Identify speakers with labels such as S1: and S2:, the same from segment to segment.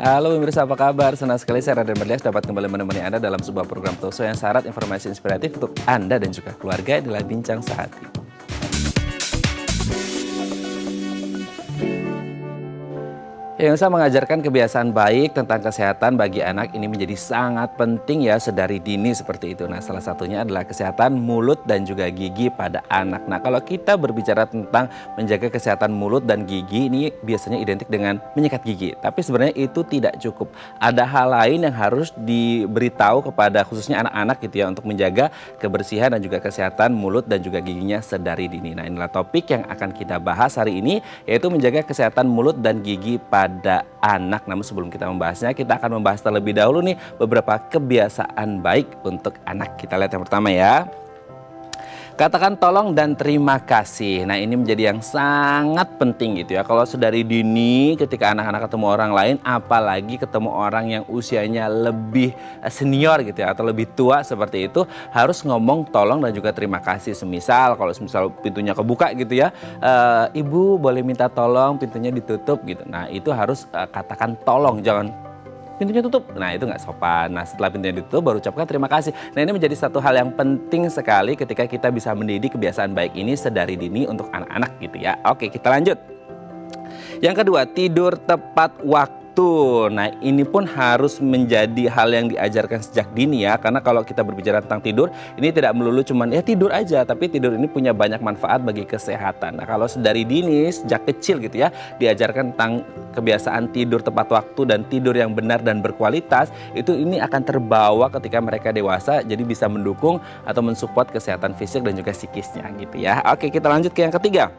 S1: Halo pemirsa, apa kabar? Senang sekali saya Raden Berlias dapat kembali menemani Anda dalam sebuah program talkshow yang syarat informasi inspiratif untuk Anda dan juga keluarga. Inilah Bincang Sehati. Yang bisa mengajarkan kebiasaan baik tentang kesehatan bagi anak ini menjadi sangat penting ya sedari dini seperti itu. Nah, salah satunya adalah kesehatan mulut dan juga gigi pada anak. Nah, kalau kita berbicara tentang menjaga kesehatan mulut dan gigi ini biasanya identik dengan menyikat gigi. Tapi sebenarnya itu tidak cukup. Ada hal lain yang harus diberitahu kepada khususnya anak-anak gitu ya untuk menjaga kebersihan dan juga kesehatan mulut dan juga giginya sedari dini. Nah, inilah topik yang akan kita bahas hari ini yaitu menjaga kesehatan mulut dan gigi pada anak. Namun sebelum kita membahasnya, kita akan membahas terlebih dahulu nih beberapa kebiasaan baik untuk anak. Kita lihat yang pertama ya. Katakan tolong dan terima kasih. Nah, ini menjadi yang sangat penting gitu ya. Kalau sedari dini ketika anak-anak ketemu orang lain, apalagi ketemu orang yang usianya lebih senior gitu ya atau lebih tua seperti itu, harus ngomong tolong dan juga terima kasih. Semisal kalau pintunya kebuka gitu ya, Ibu boleh minta tolong pintunya ditutup gitu. Nah, itu harus katakan tolong, jangan pintunya tutup. Nah, itu nggak sopan. Nah, setelah pintunya ditutup baru ucapkan terima kasih. Nah, ini menjadi satu hal yang penting sekali ketika kita bisa mendidik kebiasaan baik ini sedari dini untuk anak-anak gitu ya. Oke, kita lanjut. Yang kedua, tidur tepat waktu. Nah, ini pun harus menjadi hal yang diajarkan sejak dini ya. Karena kalau kita berbicara tentang tidur, ini tidak melulu cuman ya tidur aja, tapi tidur ini punya banyak manfaat bagi kesehatan. Nah, kalau sedari dini, sejak kecil gitu ya, diajarkan tentang kebiasaan tidur tepat waktu dan tidur yang benar dan berkualitas, itu ini akan terbawa ketika mereka dewasa, jadi bisa mendukung atau mensupport kesehatan fisik dan juga psikisnya gitu ya. Oke, kita lanjut ke yang ketiga.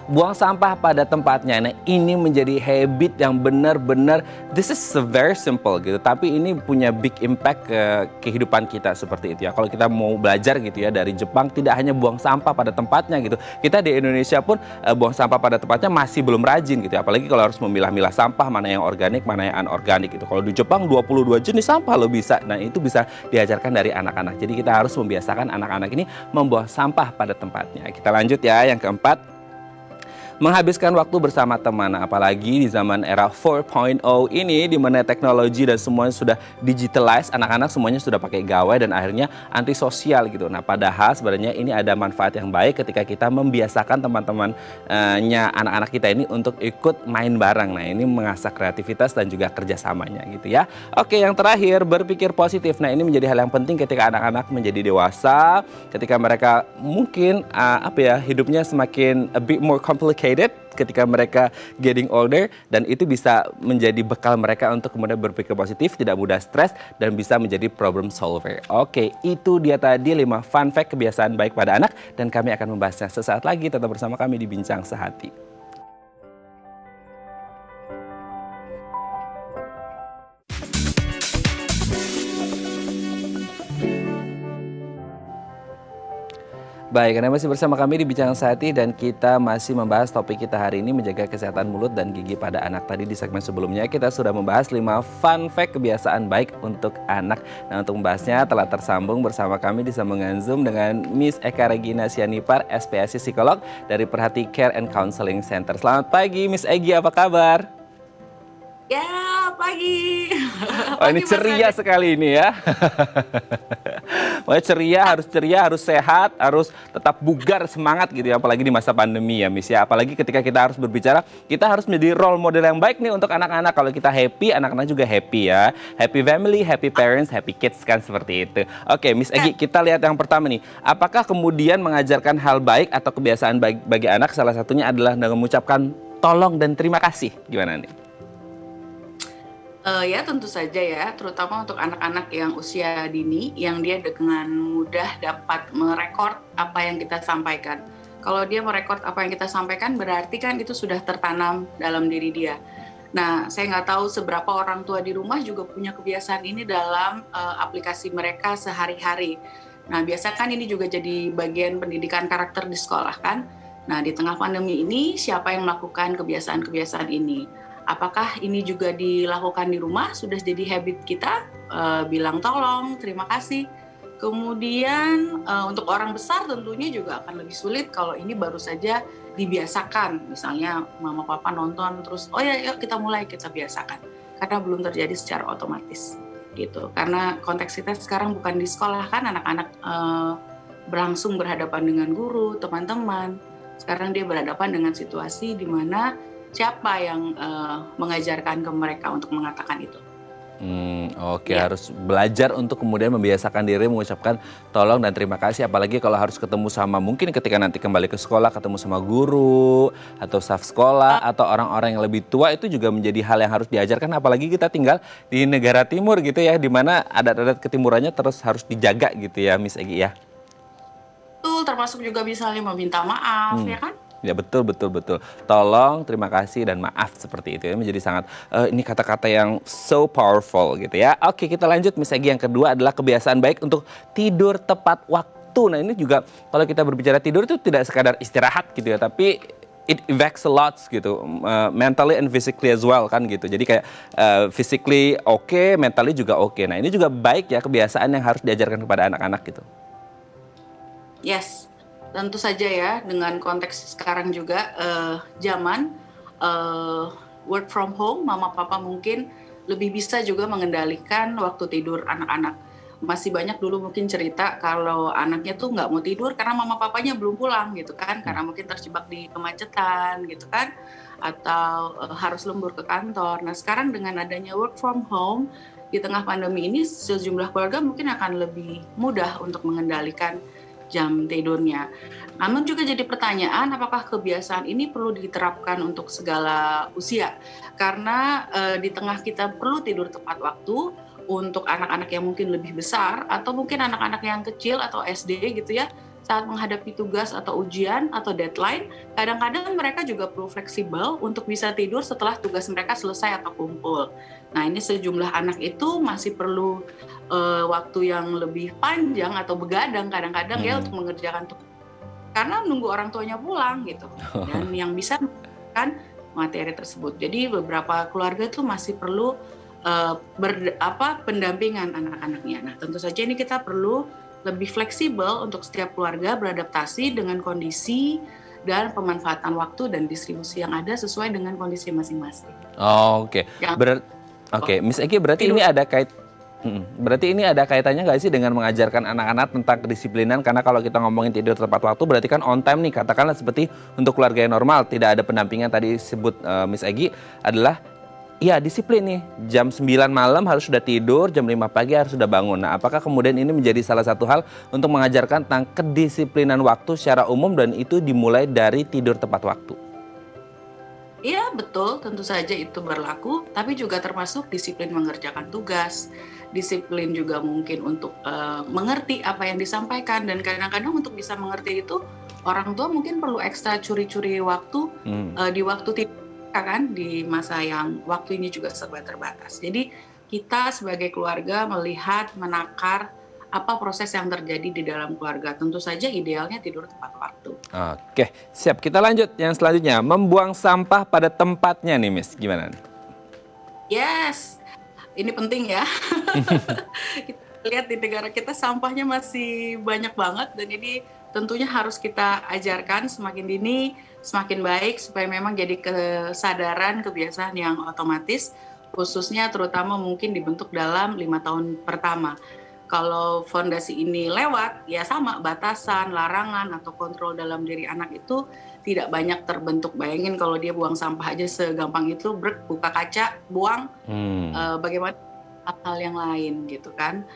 S1: Buang sampah pada tempatnya. Nah, ini menjadi habit yang benar-benar this is very simple gitu, tapi ini punya big impact ke kehidupan kita seperti itu ya. Kalau kita mau belajar gitu ya dari Jepang, tidak hanya buang sampah pada tempatnya gitu. Kita di Indonesia pun buang sampah pada tempatnya masih belum rajin gitu ya. Apalagi kalau harus memilah-milah sampah mana yang organik, mana yang anorganik gitu. Kalau di Jepang 22 jenis sampah lo bisa. Nah, itu bisa diajarkan dari anak-anak. Jadi kita harus membiasakan anak-anak ini membuang sampah pada tempatnya. Kita lanjut ya, yang keempat. Menghabiskan waktu bersama teman, apalagi di zaman era 4.0 ini di mana teknologi dan semuanya sudah digitalized, anak-anak semuanya sudah pakai gawai dan akhirnya antisosial gitu. Nah, padahal sebenarnya ini ada manfaat yang baik ketika kita membiasakan teman-temannya anak-anak kita ini untuk ikut main bareng. Nah, ini mengasah kreativitas dan juga kerjasamanya gitu ya. Oke, yang terakhir, berpikir positif. Nah, ini menjadi hal yang penting ketika anak-anak menjadi dewasa, ketika mereka mungkin hidupnya semakin a bit more complicated ketika mereka getting older, dan itu bisa menjadi bekal mereka untuk kemudian berpikir positif, tidak mudah stres, dan bisa menjadi problem solver. Oke, itu dia tadi 5 fun fact kebiasaan baik pada anak, dan kami akan membahasnya sesaat lagi. Tetap bersama kami di Bincang Sehati. Baik, Anda masih bersama kami di Bincang Sehati dan kita masih membahas topik kita hari ini menjaga kesehatan mulut dan gigi pada anak. Tadi di segmen sebelumnya kita sudah membahas 5 fun fact kebiasaan baik untuk anak. Nah, untuk membahasnya telah tersambung bersama kami di sambungan Zoom dengan Miss Eka Regina Sianipar, SPSI Psikolog dari Perhati Care and Counseling Center. Selamat pagi Miss Egi, apa kabar?
S2: Ya, pagi.
S1: Oh, ini ceria sekali ini ya. Ceria, harus sehat, harus tetap bugar, semangat gitu ya. Apalagi di masa pandemi ya Miss ya. Apalagi ketika kita harus berbicara, kita harus menjadi role model yang baik nih untuk anak-anak. Kalau kita happy, anak-anak juga happy ya. Happy family, happy parents, happy kids kan seperti itu. Oke, Miss Egi, kita lihat yang pertama nih. Apakah kemudian mengajarkan hal baik atau kebiasaan baik bagi anak salah satunya adalah dengan mengucapkan tolong dan terima kasih? Gimana nih?
S2: Ya tentu saja ya, terutama untuk anak-anak yang usia dini, yang dia dengan mudah dapat merekord apa yang kita sampaikan. Kalau dia merekord apa yang kita sampaikan, berarti kan itu sudah tertanam dalam diri dia. Nah, saya nggak tahu seberapa orang tua di rumah juga punya kebiasaan ini dalam aplikasi mereka sehari-hari. Nah, biasa kan ini juga jadi bagian pendidikan karakter di sekolah kan. Nah, di tengah pandemi ini, siapa yang melakukan kebiasaan-kebiasaan ini? Apakah ini juga dilakukan di rumah? Sudah jadi habit kita, bilang tolong, terima kasih. Kemudian untuk orang besar tentunya juga akan lebih sulit kalau ini baru saja dibiasakan. Misalnya mama papa nonton terus, oh ya yuk kita mulai, kita biasakan. karena belum terjadi secara otomatis gitu. Karena konteks kita sekarang bukan di sekolah kan, anak-anak berlangsung berhadapan dengan guru, teman-teman. Sekarang dia berhadapan dengan situasi di mana siapa yang mengajarkan ke mereka untuk mengatakan itu.
S1: Oke, harus belajar untuk kemudian membiasakan diri mengucapkan tolong dan terima kasih, apalagi kalau harus ketemu sama, mungkin ketika nanti kembali ke sekolah ketemu sama guru atau staf sekolah atau orang-orang yang lebih tua, itu juga menjadi hal yang harus diajarkan, apalagi kita tinggal di negara timur gitu ya, di mana adat-adat ketimurannya terus harus dijaga gitu ya Miss Egy ya.
S2: Betul, termasuk juga misalnya meminta maaf ya kan?
S1: Ya betul. Tolong, terima kasih, dan maaf seperti itu ya, menjadi sangat ini kata-kata yang so powerful gitu ya. Oke, kita lanjut Miss Egy, yang kedua adalah kebiasaan baik untuk tidur tepat waktu. Nah ini juga kalau kita berbicara tidur itu tidak sekadar istirahat gitu ya, tapi it affects a lot gitu, mentally and physically as well kan gitu. Jadi kayak physically oke, mentally juga oke. Nah ini juga baik ya, kebiasaan yang harus diajarkan kepada anak-anak gitu.
S2: Yes, tentu saja ya, dengan konteks sekarang juga zaman work from home, mama papa mungkin lebih bisa juga mengendalikan waktu tidur anak-anak. Masih banyak dulu mungkin cerita kalau anaknya tuh nggak mau tidur karena mama papanya belum pulang gitu kan, karena mungkin terjebak di kemacetan gitu kan, atau harus lembur ke kantor. Nah sekarang dengan adanya work from home di tengah pandemi ini, sejumlah keluarga mungkin akan lebih mudah untuk mengendalikan jam tidurnya. Namun juga jadi pertanyaan, apakah kebiasaan ini perlu diterapkan untuk segala usia? Karena di tengah kita perlu tidur tepat waktu untuk anak-anak yang mungkin lebih besar atau mungkin anak-anak yang kecil atau SD gitu ya, saat menghadapi tugas atau ujian atau deadline, kadang-kadang mereka juga perlu fleksibel untuk bisa tidur setelah tugas mereka selesai atau kumpul. Nah ini sejumlah anak itu masih perlu waktu yang lebih panjang atau begadang kadang-kadang ya untuk mengerjakan tugas, karena nunggu orang tuanya pulang gitu, dan yang bisa kan materi tersebut. Jadi beberapa keluarga tuh masih perlu pendampingan anak-anaknya. Nah tentu saja ini kita perlu lebih fleksibel untuk setiap keluarga beradaptasi dengan kondisi dan pemanfaatan waktu dan distribusi yang ada sesuai dengan kondisi masing-masing.
S1: Oke. Miss Egy, berarti ini ada kaitannya nggak sih dengan mengajarkan anak-anak tentang kedisiplinan? Karena kalau kita ngomongin tidur tepat waktu, berarti kan on time nih, katakanlah seperti untuk keluarga yang normal, tidak ada pendampingan tadi sebut Miss Egy, adalah ya disiplin nih, jam 9 malam harus sudah tidur, jam 5 pagi harus sudah bangun. Nah apakah kemudian ini menjadi salah satu hal untuk mengajarkan tentang kedisiplinan waktu secara umum, dan itu dimulai dari tidur tepat waktu?
S2: Iya betul, tentu saja itu berlaku, tapi juga termasuk disiplin mengerjakan tugas, disiplin juga mungkin untuk mengerti apa yang disampaikan, dan kadang-kadang untuk bisa mengerti itu orang tua mungkin perlu ekstra curi-curi waktu di waktu tidur kan, di masa yang waktu ini juga serba terbatas. Jadi kita sebagai keluarga melihat, menakar apa proses yang terjadi di dalam keluarga. Tentu saja idealnya tidur tepat waktu.
S1: Oke, siap. Kita lanjut yang selanjutnya, membuang sampah pada tempatnya nih Miss, gimana nih?
S2: Yes, ini penting ya. Kita lihat di negara kita sampahnya masih banyak banget, dan ini tentunya harus kita ajarkan semakin dini, semakin baik, supaya memang jadi kesadaran, kebiasaan yang otomatis, khususnya terutama mungkin dibentuk dalam 5 tahun pertama. Kalau fondasi ini lewat, ya sama, batasan, larangan, atau kontrol dalam diri anak itu tidak banyak terbentuk. Bayangin kalau dia buang sampah aja segampang itu, buka kaca, buang, bagaimana hal yang lain gitu kan.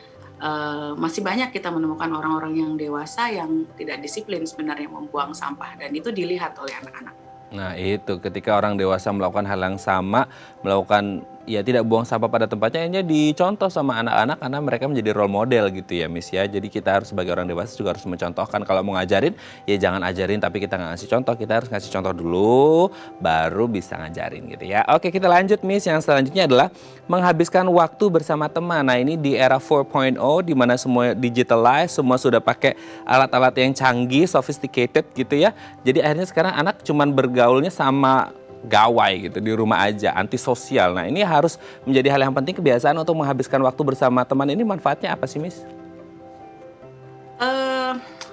S2: Masih banyak kita menemukan orang-orang yang dewasa yang tidak disiplin sebenarnya membuang sampah, dan itu dilihat oleh anak-anak.
S1: Nah itu, ketika orang dewasa melakukan hal yang sama, melakukan ya tidak buang sampah pada tempatnya, ini dicontoh sama anak-anak karena mereka menjadi role model gitu ya Miss ya. Jadi kita harus sebagai orang dewasa juga harus mencontohkan. Kalau mau ngajarin ya jangan ajarin tapi kita nggak ngasih contoh, kita harus ngasih contoh dulu baru bisa ngajarin gitu ya. Oke, kita lanjut Miss, yang selanjutnya adalah menghabiskan waktu bersama teman. Nah ini di era 4.0 di mana semua digitalize, semua sudah pakai alat-alat yang canggih, sophisticated gitu ya. Jadi akhirnya sekarang anak cuman bergaulnya sama gawai gitu di rumah aja, antisosial. Nah ini harus menjadi hal yang penting, kebiasaan untuk menghabiskan waktu bersama teman. Ini manfaatnya apa sih Miss?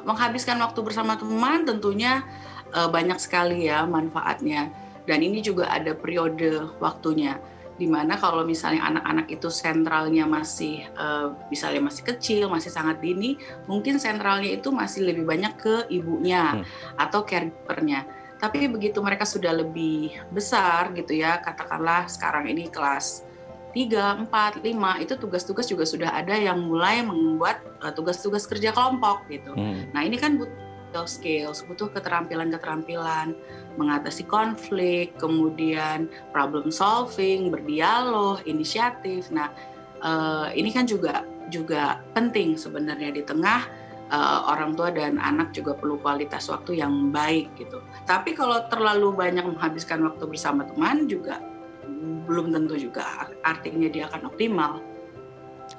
S2: Menghabiskan waktu bersama teman tentunya banyak sekali ya manfaatnya, dan ini juga ada periode waktunya. Dimana kalau misalnya anak-anak itu sentralnya masih misalnya masih kecil, masih sangat dini, mungkin sentralnya itu masih lebih banyak ke ibunya atau caregivernya. Tapi begitu mereka sudah lebih besar gitu ya, katakanlah sekarang ini kelas 3, 4, 5, itu tugas-tugas juga sudah ada yang mulai membuat tugas-tugas kerja kelompok gitu. Nah ini kan butuh skills, butuh keterampilan-keterampilan mengatasi konflik, kemudian problem solving, berdialog, inisiatif. Nah, ini kan juga penting sebenarnya di tengah orang tua dan anak juga perlu kualitas waktu yang baik gitu. Tapi kalau terlalu banyak menghabiskan waktu bersama teman juga belum tentu juga artinya dia akan optimal.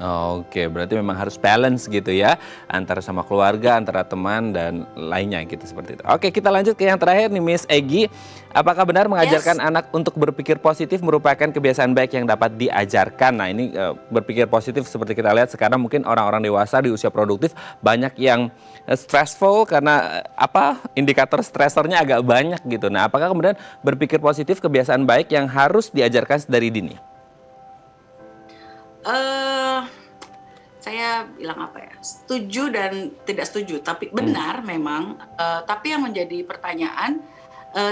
S1: Oke, berarti memang harus balance gitu ya, antara sama keluarga, antara teman dan lainnya gitu seperti itu. Oke, kita lanjut ke yang terakhir nih Miss Egy. Apakah benar mengajarkan anak untuk berpikir positif merupakan kebiasaan baik yang dapat diajarkan? Nah ini berpikir positif seperti kita lihat sekarang mungkin orang-orang dewasa di usia produktif banyak yang stressful karena indikator stresornya agak banyak gitu. Nah apakah kemudian berpikir positif kebiasaan baik yang harus diajarkan dari dini?
S2: Saya bilang setuju dan tidak setuju, tapi benar memang. Tapi yang menjadi pertanyaan,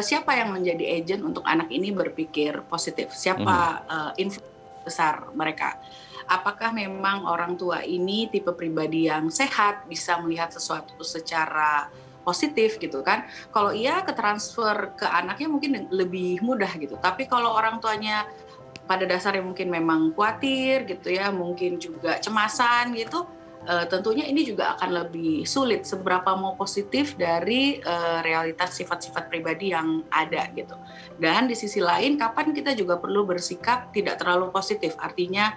S2: siapa yang menjadi agent untuk anak ini berpikir positif? Siapa influencer besar mereka? Apakah memang orang tua ini tipe pribadi yang sehat, bisa melihat sesuatu secara positif gitu kan? Kalau iya, ke transfer ke anaknya mungkin lebih mudah gitu. Tapi kalau orang tuanya pada dasarnya mungkin memang khawatir gitu ya, mungkin juga cemasan gitu, tentunya ini juga akan lebih sulit seberapa mau positif dari realitas sifat-sifat pribadi yang ada gitu. Dan di sisi lain, kapan kita juga perlu bersikap tidak terlalu positif, artinya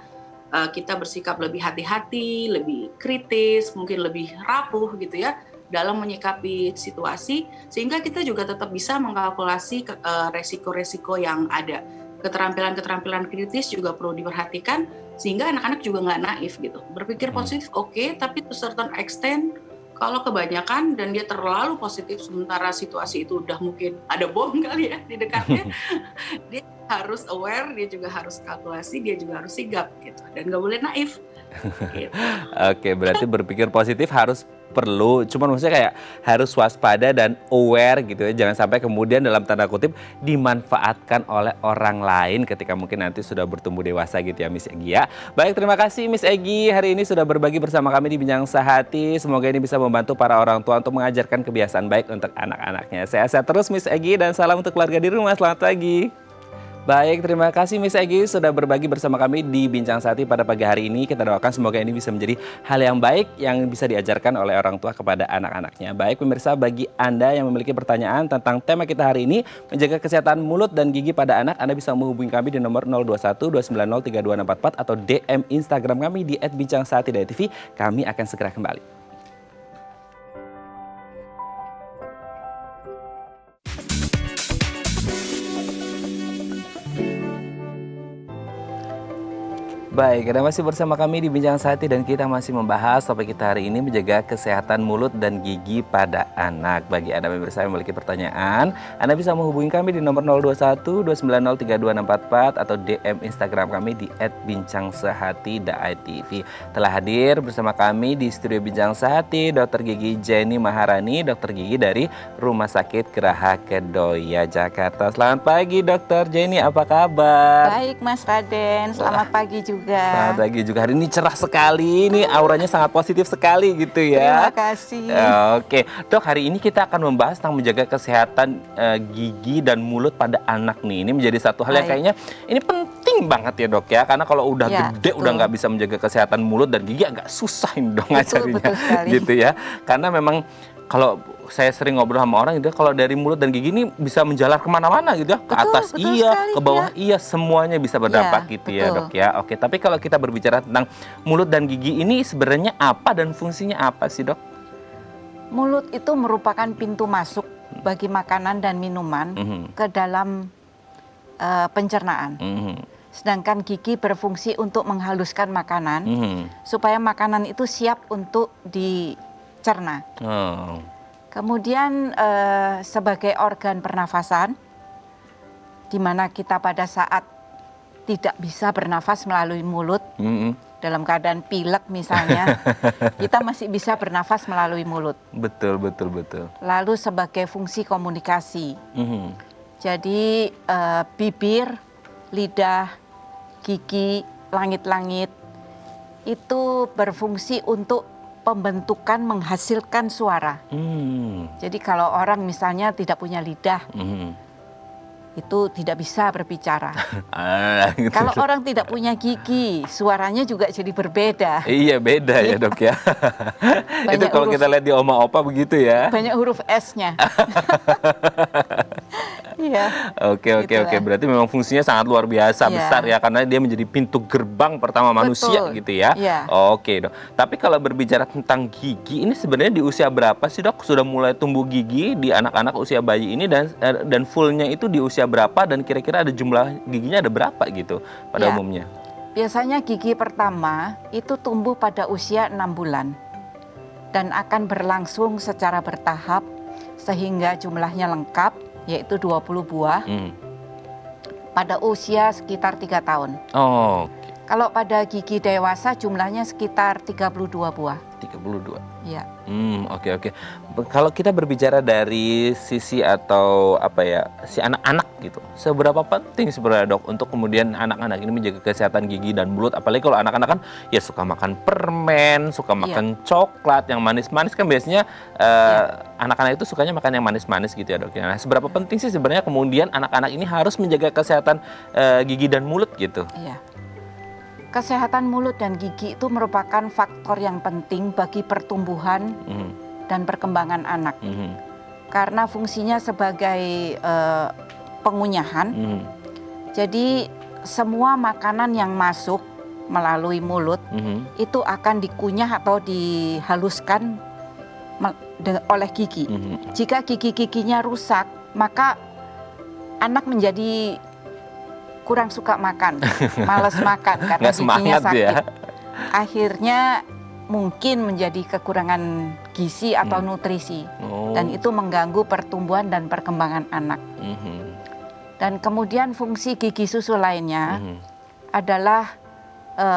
S2: kita bersikap lebih hati-hati, lebih kritis, mungkin lebih rapuh gitu ya dalam menyikapi situasi, sehingga kita juga tetap bisa mengkalkulasi resiko-resiko yang ada. Keterampilan-keterampilan kritis juga perlu diperhatikan sehingga anak-anak juga nggak naif gitu. Berpikir positif oke, tapi to certain extent kalau kebanyakan dan dia terlalu positif sementara situasi itu udah mungkin ada bom kali ya di dekatnya, dia harus aware, dia juga harus kalkulasi, dia juga harus sigap gitu dan nggak boleh naif. Gitu.
S1: Oke, berarti berpikir positif harus perlu, cuman maksudnya kayak harus waspada dan aware gitu ya, jangan sampai kemudian dalam tanda kutip dimanfaatkan oleh orang lain ketika mungkin nanti sudah bertumbuh dewasa gitu ya Miss Egy ya. Baik, terima kasih Miss Egy hari ini sudah berbagi bersama kami di Bincang Sehati. Semoga ini bisa membantu para orang tua untuk mengajarkan kebiasaan baik untuk anak-anaknya. Sehat-sehat terus Miss Egy dan salam untuk keluarga di rumah. Selamat pagi. Baik, terima kasih Miss Egy sudah berbagi bersama kami di Bincang Sehati pada pagi hari ini. Kita doakan semoga ini bisa menjadi hal yang baik yang bisa diajarkan oleh orang tua kepada anak-anaknya. Baik pemirsa, bagi Anda yang memiliki pertanyaan tentang tema kita hari ini, menjaga kesehatan mulut dan gigi pada anak, Anda bisa menghubungi kami di nomor 021 290 32644 atau DM Instagram kami di @bincangsehati.tv. Kami akan segera kembali. Baik, Anda masih bersama kami di Bincang Sehati dan kita masih membahas topik kita hari ini, menjaga kesehatan mulut dan gigi pada anak. Bagi Anda pemirsa yang memiliki pertanyaan, Anda bisa menghubungi kami di nomor 021 290 32644 atau DM Instagram kami di @bincangsehati.tv. Telah hadir bersama kami di studio Bincang Sehati Dr. Gigi Jenny Maharani, dokter gigi dari Rumah Sakit Geraha Kedoya, Jakarta. Selamat pagi Dokter Jenny, apa kabar?
S3: Baik Mas Raden, selamat pagi juga.
S1: Selamat pagi juga. Hari ini cerah sekali, ini auranya sangat positif sekali gitu ya.
S3: Terima kasih.
S1: Oke, Dok, hari ini kita akan membahas tentang menjaga kesehatan gigi dan mulut pada anak nih. Ini menjadi satu hal yang kayaknya ini penting banget ya Dok ya, karena kalau udah gede udah nggak bisa menjaga kesehatan mulut dan gigi agak susah ini dong ngajarinya gitu ya. Karena memang kalau saya sering ngobrol sama orang gitu, kalau dari mulut dan gigi ini bisa menjalar kemana-mana gitu ya, ke atas ke bawah semuanya bisa berdampak gitu ya Dok ya. Oke, tapi kalau kita berbicara tentang mulut dan gigi ini sebenarnya apa dan fungsinya apa sih Dok?
S3: Mulut itu merupakan pintu masuk bagi makanan dan minuman ke dalam pencernaan. Sedangkan gigi berfungsi untuk menghaluskan makanan supaya makanan itu siap untuk dicerna. Kemudian sebagai organ pernafasan, di mana kita pada saat tidak bisa bernafas melalui mulut, dalam keadaan pilek misalnya, kita masih bisa bernafas melalui mulut.
S1: Betul, betul, betul.
S3: Lalu sebagai fungsi komunikasi. Jadi bibir, lidah, gigi, langit-langit itu berfungsi untuk pembentukan menghasilkan suara. Jadi kalau orang misalnya tidak punya lidah, itu tidak bisa berbicara.
S1: Gitu.
S3: Kalau orang tidak punya gigi, suaranya juga jadi berbeda.
S1: Iya, beda ya dok ya. Itu kalau kita lihat di oma opa begitu ya.
S3: Banyak huruf S-nya. Iya.
S1: Oke. Berarti memang fungsinya sangat luar biasa, besar ya, karena dia menjadi pintu gerbang pertama manusia gitu ya. Oke dok. Tapi kalau berbicara tentang gigi, ini sebenarnya di usia berapa sih dok sudah mulai tumbuh gigi di anak-anak usia bayi ini, dan fullnya itu di usia berapa, dan kira-kira ada jumlah giginya ada berapa gitu pada umumnya?
S3: Biasanya gigi pertama itu tumbuh pada usia 6 bulan dan akan berlangsung secara bertahap sehingga jumlahnya lengkap, yaitu 20 buah pada usia sekitar 3 tahun. Kalau pada gigi dewasa jumlahnya sekitar 32 buah.
S1: 32.
S3: Iya.
S1: Oke. Kalau kita berbicara dari sisi atau apa ya, si anak-anak gitu, seberapa penting sebenarnya dok untuk kemudian anak-anak ini menjaga kesehatan gigi dan mulut, apalagi kalau anak-anak kan ya suka makan permen, suka makan coklat yang manis-manis kan biasanya anak-anak itu sukanya makan yang manis-manis gitu ya dok. Nah, seberapa penting sih sebenarnya kemudian anak-anak ini harus menjaga kesehatan gigi dan mulut gitu?
S3: Iya. Kesehatan mulut dan gigi itu merupakan faktor yang penting bagi pertumbuhan dan perkembangan anak. Karena fungsinya sebagai pengunyahan. Jadi semua makanan yang masuk melalui mulut itu akan dikunyah atau dihaluskan oleh gigi. Jika gigi-giginya rusak, maka anak menjadi kurang suka makan, malas makan karena giginya sakit. Ya? Akhirnya mungkin menjadi kekurangan gizi atau nutrisi, dan itu mengganggu pertumbuhan dan perkembangan anak. Dan kemudian fungsi gigi susu lainnya adalah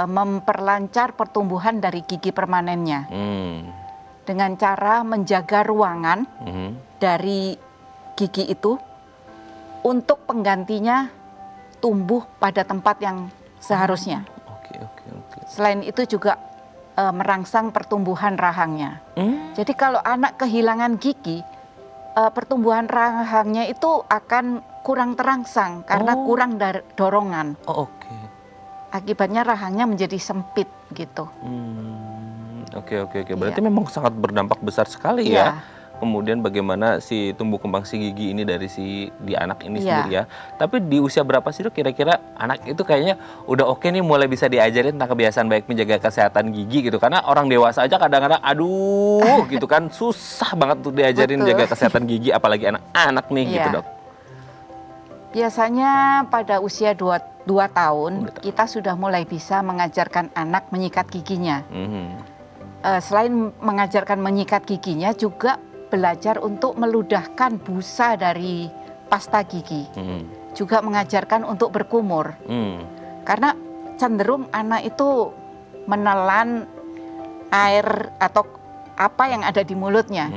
S3: memperlancar pertumbuhan dari gigi permanennya dengan cara menjaga ruangan dari gigi itu untuk penggantinya tumbuh pada tempat yang seharusnya. Selain itu juga merangsang pertumbuhan rahangnya. Jadi kalau anak kehilangan gigi, pertumbuhan rahangnya itu akan kurang terangsang karena kurang dorongan. Akibatnya rahangnya menjadi sempit gitu.
S1: Oke. Berarti memang sangat berdampak besar sekali ya. Kemudian bagaimana si tumbuh kembang si gigi ini dari di anak ini sendiri ya. Tapi di usia berapa sih dok kira-kira anak itu kayaknya udah oke nih mulai bisa diajarin tentang kebiasaan baik menjaga kesehatan gigi gitu. Karena orang dewasa aja kadang-kadang aduh gitu kan susah banget tuh diajarin jaga kesehatan gigi, apalagi anak-anak nih gitu dok.
S3: Biasanya pada usia 2 tahun kita sudah mulai bisa mengajarkan anak menyikat giginya. Selain mengajarkan menyikat giginya, juga belajar untuk meludahkan busa dari pasta gigi. Juga mengajarkan untuk berkumur. Karena cenderung anak itu menelan air atau apa yang ada di mulutnya.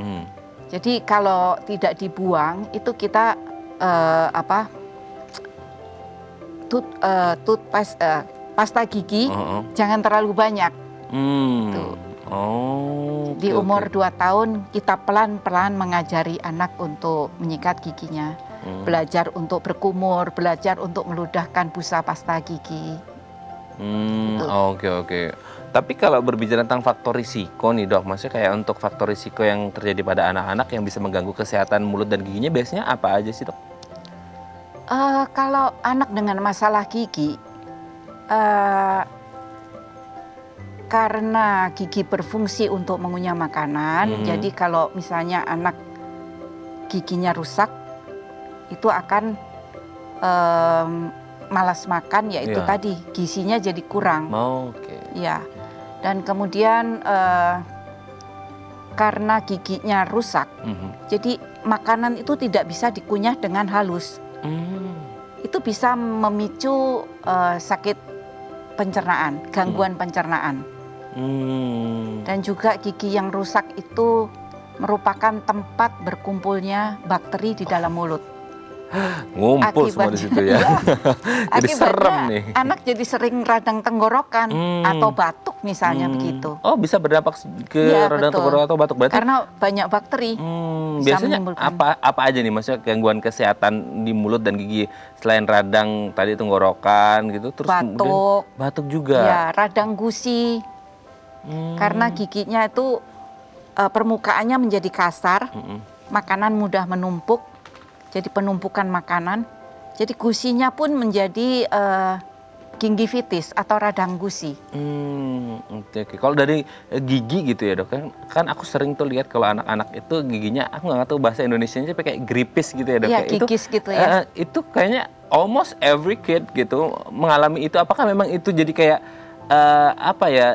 S3: Jadi kalau tidak dibuang itu kita pasta gigi jangan terlalu banyak. Di umur 2 tahun kita pelan-pelan mengajari anak untuk menyikat giginya, belajar untuk berkumur, belajar untuk meludahkan busa pasta gigi.
S1: Oke. Tapi kalau berbicara tentang faktor risiko nih dok, maksudnya kayak untuk faktor risiko yang terjadi pada anak-anak yang bisa mengganggu kesehatan mulut dan giginya biasanya apa aja sih dok?
S3: Kalau anak dengan masalah gigi, karena gigi berfungsi untuk mengunyah makanan, jadi kalau misalnya anak giginya rusak, itu akan malas makan, yaitu tadi gizinya jadi kurang. Ya, dan kemudian karena giginya rusak, jadi makanan itu tidak bisa dikunyah dengan halus. itu bisa memicu sakit pencernaan, gangguan pencernaan. Dan juga gigi yang rusak itu merupakan tempat berkumpulnya bakteri di dalam mulut.
S1: Ngumpul semua di situ ya. Jadi serem nih.
S3: Anak jadi sering radang tenggorokan atau batuk misalnya begitu.
S1: Oh, bisa berdampak ke radang tenggorokan atau batuk berarti?
S3: Karena banyak bakteri.
S1: Biasanya apa aja nih maksudnya gangguan kesehatan di mulut dan gigi selain radang tadi tenggorokan gitu, terus batuk juga.
S3: Ya, radang gusi. Karena giginya itu permukaannya menjadi kasar, makanan mudah menumpuk. Jadi penumpukan makanan, jadi gusinya pun menjadi gingivitis atau radang gusi.
S1: Oke. Kalau dari gigi gitu ya dok, kan aku sering tuh lihat kalau anak-anak itu giginya, aku nggak tahu bahasa Indonesianya tapi kayak gripis gitu ya dok.
S3: Iya, gigis gitu ya.
S1: Itu kayaknya almost every kid gitu mengalami itu. Apakah memang itu jadi kayak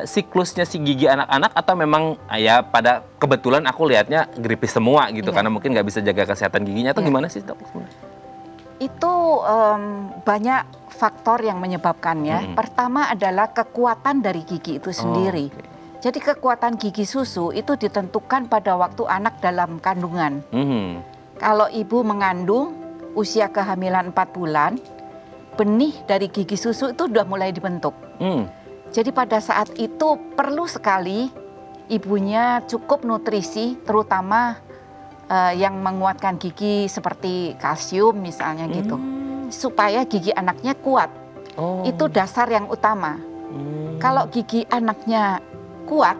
S1: siklusnya si gigi anak-anak atau memang ya pada kebetulan aku lihatnya gripis semua gitu karena mungkin nggak bisa jaga kesehatan giginya atau gimana sih dok?
S3: Itu banyak faktor yang menyebabkannya. Pertama adalah kekuatan dari gigi itu sendiri. Jadi kekuatan gigi susu itu ditentukan pada waktu anak dalam kandungan. Kalau ibu mengandung usia kehamilan 4 bulan, benih dari gigi susu itu sudah mulai dibentuk. Jadi pada saat itu perlu sekali ibunya cukup nutrisi, terutama yang menguatkan gigi seperti kalsium misalnya gitu, supaya gigi anaknya kuat. Itu dasar yang utama. Kalau gigi anaknya kuat,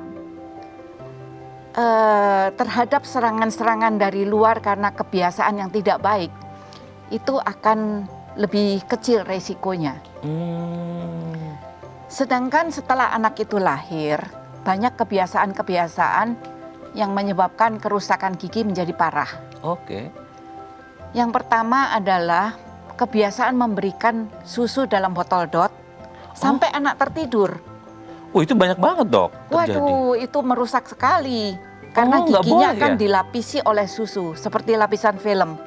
S3: terhadap serangan-serangan dari luar karena kebiasaan yang tidak baik, itu akan lebih kecil resikonya. Sedangkan setelah anak itu lahir, banyak kebiasaan-kebiasaan yang menyebabkan kerusakan gigi menjadi parah. Yang pertama adalah kebiasaan memberikan susu dalam botol dot sampai anak tertidur.
S1: Itu banyak banget dok terjadi.
S3: Waduh, itu merusak sekali. Karena giginya akan dilapisi oleh susu, seperti lapisan film.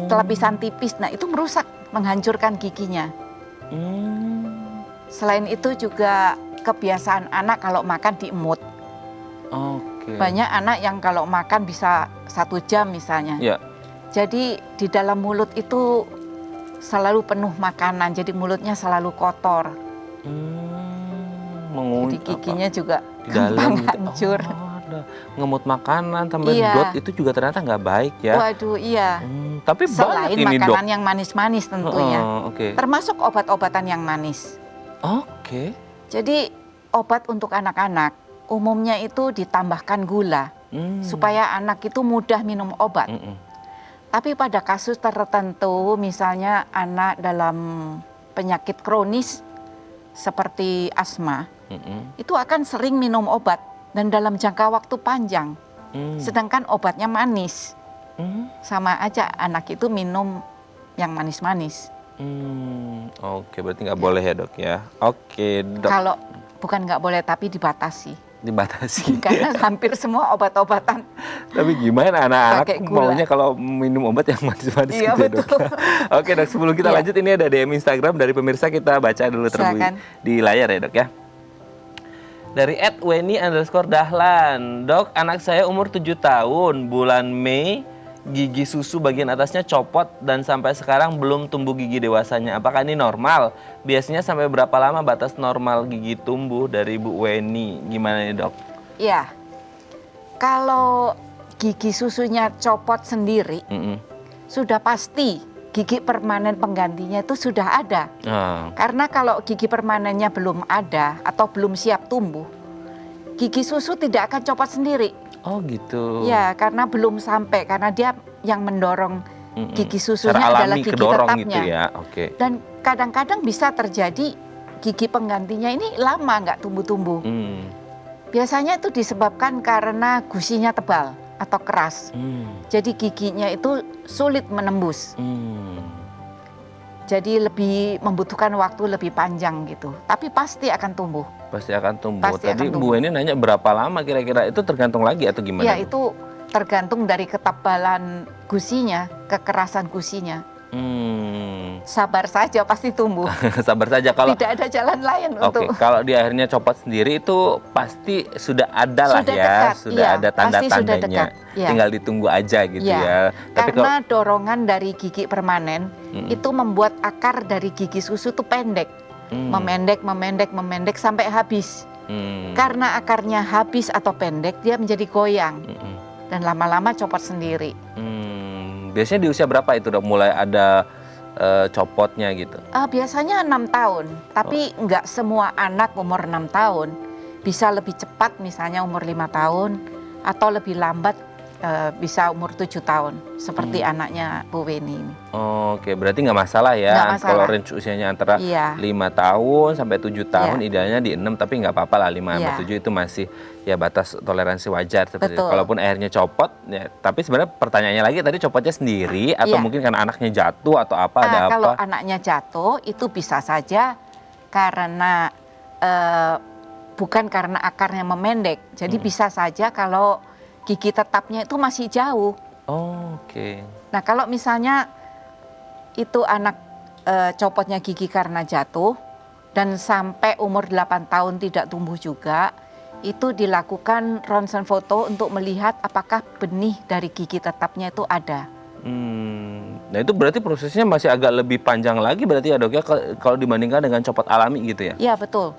S3: Lapisan tipis, nah itu merusak, menghancurkan giginya. Selain itu juga kebiasaan anak kalau makan diemut. Banyak anak yang kalau makan bisa 1 jam misalnya. Jadi di dalam mulut itu selalu penuh makanan, jadi mulutnya selalu kotor. Jadi giginya juga gampang hancur.
S1: Ngemut makanan tambah dot itu juga ternyata nggak baik ya.
S3: Waduh, iya.
S1: Tapi
S3: selain
S1: banyak ini
S3: makanan
S1: dok.
S3: yang manis-manis tentunya. Termasuk obat-obatan yang manis. Jadi obat untuk anak-anak umumnya itu ditambahkan gula supaya anak itu mudah minum obat. Tapi pada kasus tertentu, misalnya anak dalam penyakit kronis seperti asma, itu akan sering minum obat dan dalam jangka waktu panjang. Sedangkan obatnya manis, sama aja anak itu minum yang manis-manis.
S1: Berarti nggak boleh ya dok ya. Dok.
S3: Kalau bukan nggak boleh tapi dibatasi. Karena hampir semua obat-obatan.
S1: Tapi gimana anak-anak maunya kalau minum obat yang manis-manis gitu ya dok. Dok, sebelum kita lanjut ini ada DM Instagram dari pemirsa, kita baca dulu terlebih di layar ya dok ya. Dari @weni_dahlan. Dok, anak saya umur 7 tahun, bulan Mei gigi susu bagian atasnya copot dan sampai sekarang belum tumbuh gigi dewasanya. Apakah ini normal? Biasanya sampai berapa lama batas normal gigi tumbuh dari Bu Weni? Gimana nih dok?
S3: Ya, kalau gigi susunya copot sendiri, sudah pasti gigi permanen penggantinya itu sudah ada. Karena kalau gigi permanennya belum ada atau belum siap tumbuh, gigi susu tidak akan copot sendiri.
S1: Gitu.
S3: Ya, karena belum sampai, karena dia yang mendorong gigi susunya adalah gigi tetapnya.
S1: Gitu ya.
S3: Dan kadang-kadang bisa terjadi gigi penggantinya ini lama nggak tumbuh-tumbuh. Biasanya itu disebabkan karena gusinya tebal atau keras. Jadi giginya itu sulit menembus. Jadi lebih membutuhkan waktu lebih panjang gitu. Tapi pasti akan tumbuh. Tadi Bu Weni nanya berapa lama kira-kira, itu tergantung lagi atau gimana? Ya, itu tergantung dari ketebalan gusinya, kekerasan gusinya. Sabar saja pasti tumbuh.
S1: Sabar saja kalau
S3: Tidak ada jalan lain untuk.
S1: kalau di akhirnya copot sendiri itu pasti sudah ada lah
S3: Sudah
S1: ya,
S3: dekat,
S1: sudah
S3: iya,
S1: ada
S3: pasti sudah
S1: tanda-tandanya.
S3: dekat, iya.
S1: Tinggal ditunggu aja gitu
S3: Iya.
S1: ya. Tapi
S3: Karena dorongan dari gigi permanen itu membuat akar dari gigi susu itu pendek. Memendek sampai habis. Karena akarnya habis atau pendek, dia menjadi goyang. Dan lama-lama copot sendiri.
S1: Biasanya di usia berapa itu Dok mulai ada copotnya gitu?
S3: Biasanya 6 tahun, tapi nggak semua anak umur 6 tahun. Bisa lebih cepat, misalnya umur 5 tahun, atau lebih lambat bisa umur 7 tahun, seperti anaknya Bu Weni ini.
S1: Oke, berarti nggak masalah ya.
S3: Nggak masalah.
S1: Kalau range usianya antara
S3: Iya.
S1: 5 tahun sampai 7 tahun,
S3: Iya.
S1: idealnya di 6, tapi nggak apa-apa lah 5 sampai
S3: Iya.
S1: 7 itu masih ya batas toleransi wajar seperti itu.
S3: Betul.
S1: Kalaupun akhirnya copot, ya, tapi sebenarnya pertanyaannya lagi tadi copotnya sendiri atau
S3: Iya.
S1: mungkin karena anaknya jatuh atau apa, ada
S3: Kalau
S1: apa?
S3: anaknya jatuh, itu bisa saja karena bukan karena akarnya memendek. Jadi bisa saja kalau gigi tetapnya itu masih jauh.
S1: Oke.
S3: Nah, kalau misalnya itu anak copotnya gigi karena jatuh dan sampai umur 8 tahun tidak tumbuh juga, itu dilakukan ronsen foto untuk melihat apakah benih dari gigi tetapnya itu ada.
S1: Nah itu berarti prosesnya masih agak lebih panjang lagi berarti ya Dok ya kalau dibandingkan dengan copot alami gitu ya?
S3: Iya, betul.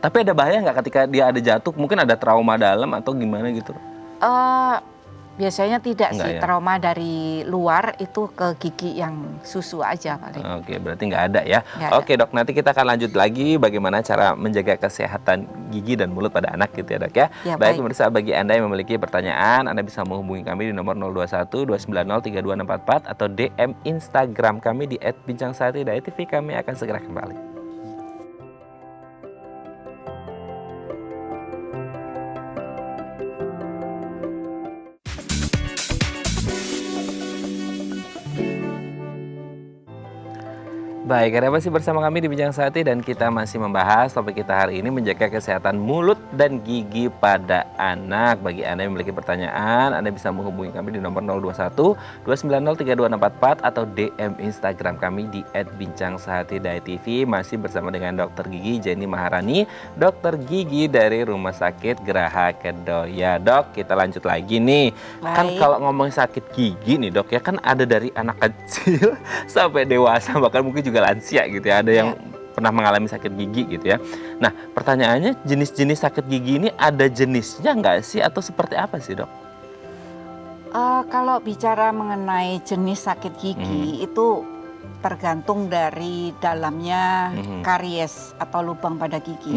S1: Tapi ada bahaya nggak ketika dia ada jatuh, mungkin ada trauma dalam atau gimana gitu?
S3: Biasanya tidak
S1: Enggak
S3: sih,
S1: ya?
S3: trauma dari luar itu ke gigi yang susu aja paling.
S1: Oke, berarti nggak ada ya.
S3: Nggak ada.
S1: Oke Dok, nanti kita akan lanjut lagi bagaimana cara menjaga kesehatan gigi dan mulut pada anak gitu ya Dok ya.
S3: Ya,
S1: Baik
S3: baik.
S1: pemirsa, bagi Anda yang memiliki pertanyaan, Anda bisa menghubungi kami di nomor 021 290 32644 atau DM Instagram kami di @bincangsaati.tv. Kami akan segera kembali. Baik, Anda masih bersama kami di Bincang Saati dan kita masih membahas topik kita hari ini menjaga kesehatan mulut dan gigi pada anak. Bagi Anda yang memiliki pertanyaan, Anda bisa menghubungi kami di nomor 021 290 32644 atau DM Instagram kami di @bincangsaati.tv. Masih bersama dengan Dr. Gigi Jenny Maharani, dokter gigi dari Rumah Sakit Geraha Kedoya. Dok, kita lanjut lagi nih. Kan
S3: Baik.
S1: kalau ngomongin sakit gigi nih Dok ya, kan ada dari anak kecil sampai dewasa, bahkan mungkin juga lansia gitu ya, ada yang pernah mengalami sakit gigi gitu ya. Nah pertanyaannya, jenis-jenis sakit gigi ini ada jenisnya nggak sih atau seperti apa sih Dok?
S3: Kalau bicara mengenai jenis sakit gigi itu tergantung dari dalamnya karies atau lubang pada gigi.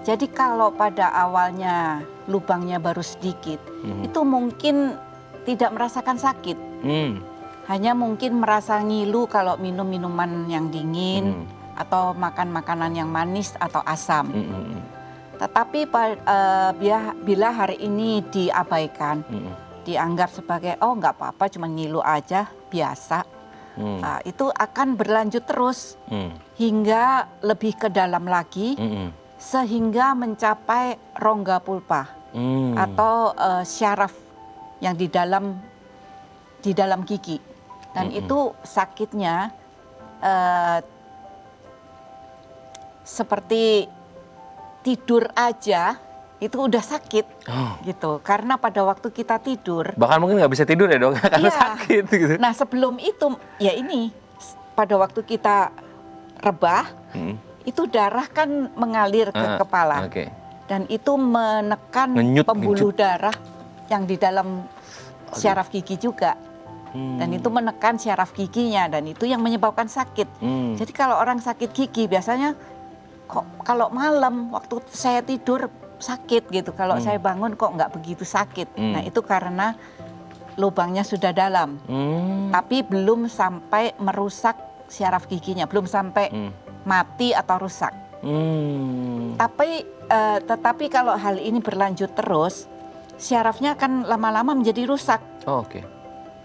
S3: Jadi kalau pada awalnya lubangnya baru sedikit, itu mungkin tidak merasakan sakit. Hanya mungkin merasa ngilu kalau minum minuman yang dingin atau makan makanan yang manis atau asam. Tetapi bila hari ini diabaikan, dianggap sebagai oh nggak apa-apa, cuma ngilu aja, biasa. Itu akan berlanjut terus hingga lebih ke dalam lagi, sehingga mencapai rongga pulpa atau syaraf yang di dalam gigi. Dan itu sakitnya seperti tidur aja itu udah sakit gitu. Karena pada waktu kita tidur,
S1: Bahkan mungkin nggak bisa tidur ya Dok, karena
S3: Iya.
S1: sakit gitu.
S3: nah sebelum itu ya ini pada waktu kita rebah, itu darah kan mengalir ke kepala.
S1: Oke.
S3: Dan itu menekan
S1: Ngenyut,
S3: pembuluh darah yang di dalam syaraf gigi juga. Dan itu menekan syaraf giginya dan itu yang menyebabkan sakit. Jadi kalau orang sakit gigi biasanya kok kalau malam waktu saya tidur sakit gitu. Kalau saya bangun kok nggak begitu sakit. Nah itu karena lubangnya sudah dalam. Tapi belum sampai merusak syaraf giginya. Belum sampai mati atau rusak. Tetapi kalau hal ini berlanjut terus, syarafnya akan lama-lama menjadi rusak.
S1: Oke.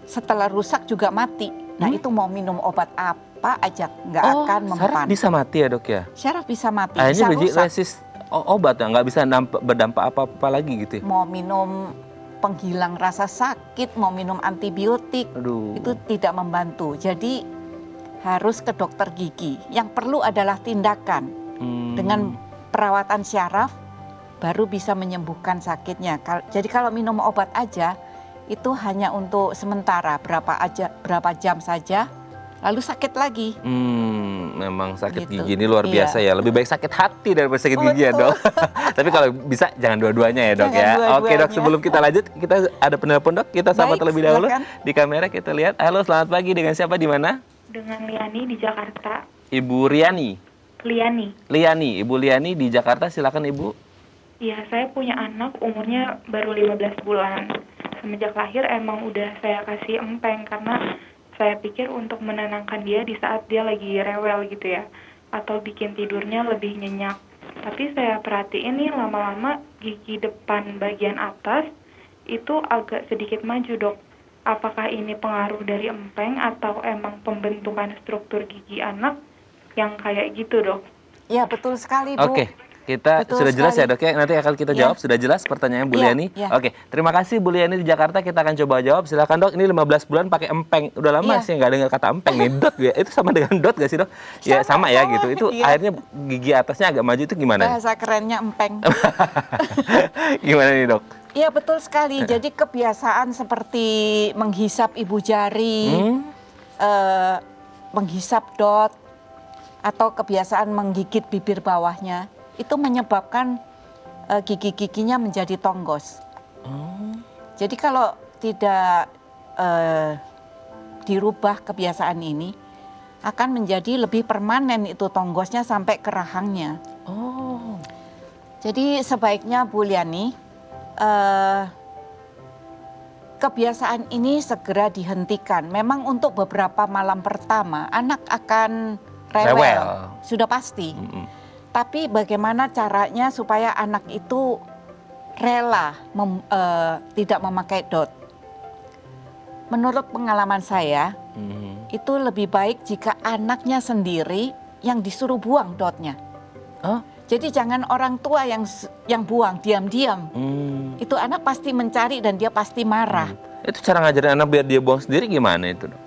S3: Setelah rusak juga mati. Nah itu mau minum obat apa aja nggak akan mempan.
S1: Syaraf bisa mati ya Dok ya?
S3: Syaraf bisa mati,
S1: Akhirnya
S3: bisa rusak.
S1: resist obat ya, nggak bisa berdampak apa-apa lagi gitu ya?
S3: Mau minum penghilang rasa sakit, mau minum antibiotik,
S1: Aduh.
S3: itu tidak membantu. Jadi harus ke dokter gigi. Yang perlu adalah tindakan dengan perawatan syaraf baru bisa menyembuhkan sakitnya. Jadi kalau minum obat aja itu hanya untuk sementara, berapa jam saja, lalu sakit lagi.
S1: Memang sakit
S3: Gitu.
S1: gigi ini luar biasa ya. Lebih baik sakit hati daripada sakit gigi ya, Dok. Tapi kalau bisa jangan dua-duanya ya, Dok
S3: Jangan
S1: ya.
S3: dua-duanya.
S1: Oke, Dok, sebelum kita lanjut, kita ada penelpon, Dok. Kita sapa
S3: Baik,
S1: terlebih dahulu.
S3: silakan.
S1: Di kamera kita lihat. Halo, selamat pagi. Dengan siapa di mana?
S4: Dengan Liani di Jakarta.
S1: Ibu Riani.
S4: Liani.
S1: Ibu Liani di Jakarta, silakan Ibu.
S4: Iya, saya punya anak umurnya baru 15 bulan. Semenjak lahir emang udah saya kasih empeng karena saya pikir untuk menenangkan dia di saat dia lagi rewel gitu ya. Atau bikin tidurnya lebih nyenyak. Tapi saya perhatiin nih lama-lama gigi depan bagian atas itu agak sedikit maju, Dok. Apakah ini pengaruh dari empeng atau emang pembentukan struktur gigi anak yang kayak gitu, Dok?
S3: Ya betul sekali, Bu.
S1: Oke. Kita
S3: Betul
S1: sudah jelas
S3: sekali.
S1: ya, Dok ya. Nanti akan kita
S3: Ya.
S1: jawab. Sudah jelas pertanyaan Bu
S3: Ya,
S1: Liani?
S3: ya.
S1: Oke. Terima kasih Bu Liani di Jakarta. Kita akan coba jawab. Silakan, Dok. Ini 15 bulan pakai empeng. Udah lama
S3: Ya.
S1: sih nggak dengar kata empeng nih. Dot ya. Itu sama dengan dot nggak sih, Dok? Ya sama ya
S3: Sama.
S1: gitu. Itu
S3: Iya.
S1: akhirnya gigi atasnya agak maju itu gimana?
S3: Bahasa kerennya empeng.
S1: Gimana nih, Dok?
S3: Iya betul sekali. Jadi kebiasaan seperti menghisap ibu jari, menghisap dot, atau kebiasaan menggigit bibir bawahnya, itu menyebabkan gigi-giginya menjadi tonggos. Jadi kalau tidak dirubah kebiasaan ini, akan menjadi lebih permanen itu tonggosnya sampai ke rahangnya. Jadi sebaiknya Bu Liani, kebiasaan ini segera dihentikan. Memang untuk beberapa malam pertama anak akan rewel. Sudah pasti. Tapi bagaimana caranya supaya anak itu rela tidak memakai dot? Menurut pengalaman saya, itu lebih baik jika anaknya sendiri yang disuruh buang dotnya. Jadi jangan orang tua yang buang diam-diam. Itu anak pasti mencari dan dia pasti marah.
S1: Itu cara ngajarin anak biar dia buang sendiri gimana itu, Dok?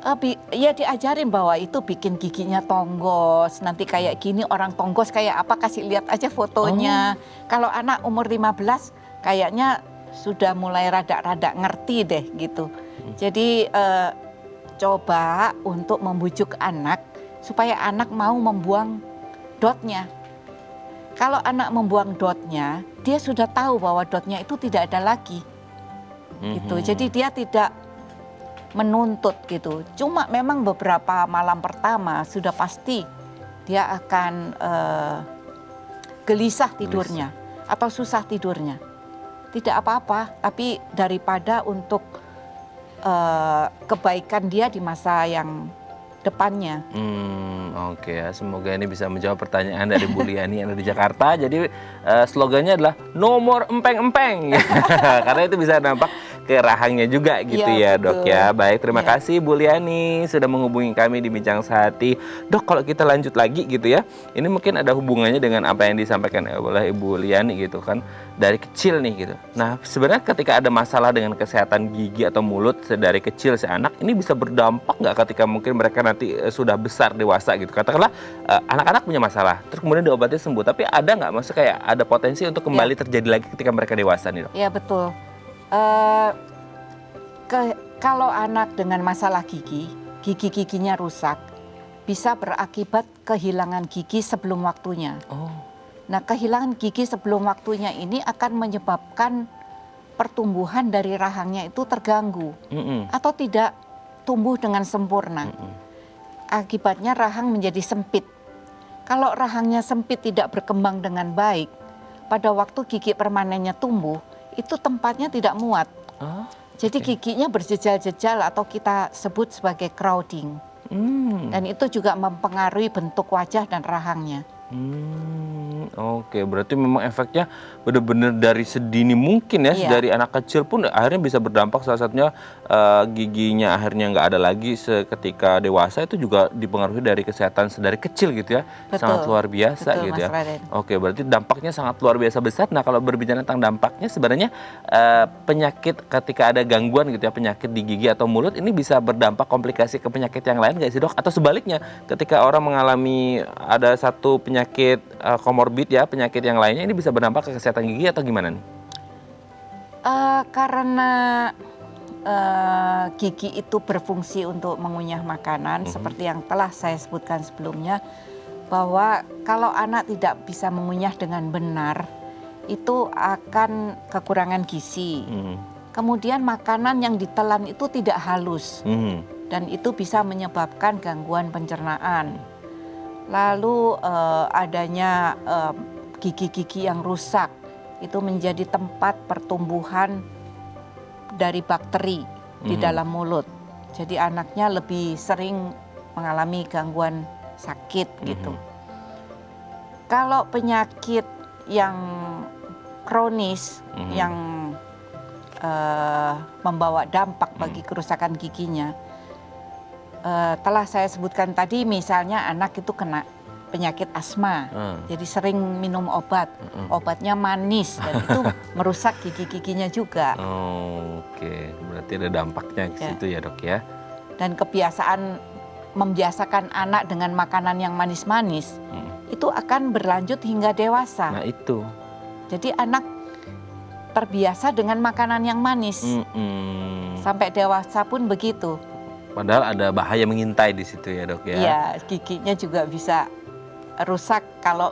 S3: Ya diajarin bahwa itu bikin giginya tonggos. Nanti kayak gini orang tonggos kayak apa, kasih lihat aja fotonya. Kalau anak umur 15 kayaknya sudah mulai rada-rada ngerti deh gitu. Jadi coba untuk membujuk anak supaya anak mau membuang dotnya. Kalau anak membuang dotnya, dia sudah tahu bahwa dotnya itu tidak ada lagi. Gitu. Jadi dia tidak menuntut gitu. Cuma memang beberapa malam pertama sudah pasti dia akan gelisah tidurnya atau susah tidurnya. Tidak apa-apa, tapi daripada untuk kebaikan dia di masa yang depannya.
S1: Oke ya, semoga ini bisa menjawab pertanyaan dari Bu Liani yang ada di Jakarta. Jadi slogannya adalah nomor empeng-empeng. Karena itu bisa nampak ke rahangnya juga gitu ya,
S3: betul.
S1: Dok ya. Baik, terima
S3: Ya.
S1: kasih Bu Liani sudah menghubungi kami di Bincang Sehati. Dok, kalau kita lanjut lagi gitu ya, ini mungkin ada hubungannya dengan apa yang disampaikan oleh Ibu Liani gitu kan, dari kecil nih gitu. Nah, sebenarnya ketika ada masalah dengan kesehatan gigi atau mulut dari kecil si anak, ini bisa berdampak nggak ketika mungkin mereka nanti sudah besar dewasa gitu. Katakanlah anak-anak punya masalah, terus kemudian diobati sembuh, tapi ada nggak maksudnya kayak ada potensi untuk kembali terjadi lagi ketika mereka dewasa nih, Dok?
S3: Ya betul. Kalau anak dengan masalah gigi-giginya rusak, bisa berakibat kehilangan gigi sebelum waktunya. Nah, kehilangan gigi sebelum waktunya ini akan menyebabkan pertumbuhan dari rahangnya itu terganggu atau tidak tumbuh dengan sempurna. Akibatnya rahang menjadi sempit. Kalau rahangnya sempit tidak berkembang dengan baik, pada waktu gigi permanennya tumbuh, itu tempatnya tidak muat. Jadi giginya berjejal-jejal atau kita sebut sebagai crowding. Dan itu juga mempengaruhi bentuk wajah dan rahangnya.
S1: Oke, berarti memang efeknya benar-benar dari sedini mungkin ya,
S3: Iya.
S1: dari anak kecil pun akhirnya bisa berdampak, salah satunya giginya akhirnya nggak ada lagi seketika dewasa, itu juga dipengaruhi dari kesehatan sedari kecil gitu ya.
S3: Betul.
S1: Sangat luar biasa
S3: Betul,
S1: gitu
S3: Mas
S1: ya.
S3: Raden.
S1: Oke, berarti dampaknya sangat luar biasa besar. Nah, kalau berbicara tentang dampaknya sebenarnya penyakit ketika ada gangguan gitu ya, penyakit di gigi atau mulut ini bisa berdampak komplikasi ke penyakit yang lain nggak sih, Dok? Atau sebaliknya, ketika orang mengalami ada satu penyakit komorbid ya, penyakit yang lainnya ini bisa berdampak ke kesehatan gigi atau gimana nih?
S3: Karena gigi itu berfungsi untuk mengunyah makanan, seperti yang telah saya sebutkan sebelumnya, bahwa kalau anak tidak bisa mengunyah dengan benar, itu akan kekurangan gizi. Kemudian makanan yang ditelan itu tidak halus, dan itu bisa menyebabkan gangguan pencernaan. Lalu adanya gigi-gigi yang rusak, itu menjadi tempat pertumbuhan dari bakteri di dalam mulut. Jadi anaknya lebih sering mengalami gangguan sakit gitu. Kalau penyakit yang kronis yang membawa dampak bagi kerusakan giginya, telah saya sebutkan tadi, misalnya anak itu kena penyakit asma, jadi sering minum obat, obatnya manis dan itu merusak gigi-giginya juga.
S1: Oke, berarti ada dampaknya ke situ ya, Dok ya.
S3: Dan kebiasaan membiasakan anak dengan makanan yang manis-manis itu akan berlanjut hingga dewasa.
S1: Nah itu.
S3: Jadi anak terbiasa dengan makanan yang manis, sampai dewasa pun begitu.
S1: Padahal ada bahaya mengintai di situ ya, Dok ya.
S3: Iya, giginya juga bisa rusak kalau